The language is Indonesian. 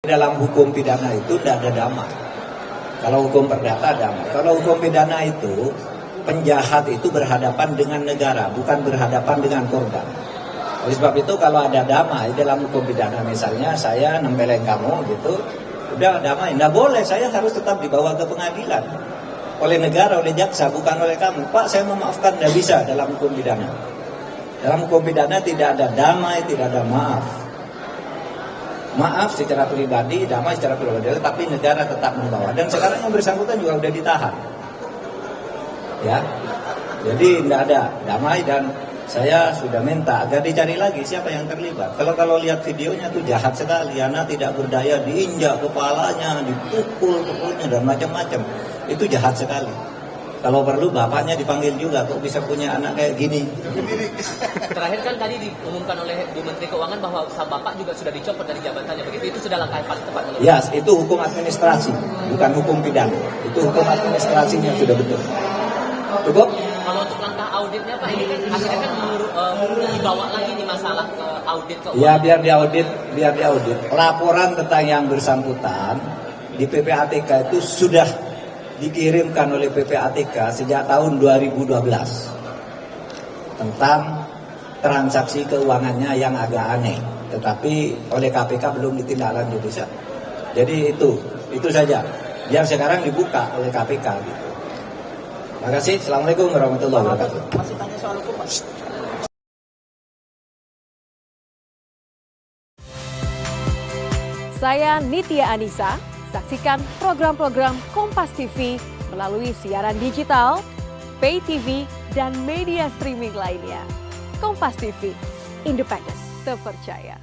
Dalam hukum pidana itu tidak ada damai. Kalau hukum perdata damai. Kalau hukum pidana itu penjahat itu berhadapan dengan negara, bukan berhadapan dengan korban. Oleh sebab itu kalau ada damai dalam hukum pidana, misalnya saya nempelin kamu gitu, udah damai, nggak boleh, saya harus tetap dibawa ke pengadilan oleh negara, oleh jaksa, bukan oleh kamu. Pak, saya memaafkan, nggak bisa dalam hukum pidana. Dalam hukum pidana tidak ada damai, tidak ada maaf. Maaf secara pribadi, damai secara pribadi, tapi negara tetap membawa. Dan sekarang yang bersangkutan juga udah ditahan. Ya, jadi tidak ada damai dan saya sudah minta agar dicari lagi siapa yang terlibat. Kalau lihat videonya tuh jahat sekali, anak tidak berdaya diinjak kepalanya, dipukul pokoknya dan macam-macam. Itu jahat sekali. Kalau perlu bapaknya dipanggil juga, kok bisa punya anak kayak gini. Terakhir kan tadi diumumkan oleh Bu Menteri Keuangan bahwa Bapak juga sudah dicopot dari jabatannya, begitu, itu sudah langkah yang paling tepat menurut Ya, itu hukum administrasi, bukan hukum pidana. Itu hukum administrasinya sudah betul. Cukup? Kalau untuk langkah auditnya Pak, ini kan akhirnya kan dibawa lagi nih masalah ke audit keuangan. Ya, biar diaudit. Laporan tentang yang bersangkutan di PPATK itu sudah dikirimkan oleh PPATK sejak tahun 2012 tentang transaksi keuangannya yang agak aneh, tetapi oleh KPK belum ditindaklanjuti. Jadi itu saja. Biar sekarang dibuka oleh KPK gitu. Terima kasih. Assalamualaikum warahmatullahi wabarakatuh. Masih tanya soal hukum, Pak. Saya Nitya Anissa. Saksikan program-program Kompas TV melalui siaran digital, pay TV, dan media streaming lainnya. Kompas TV, independen, terpercaya.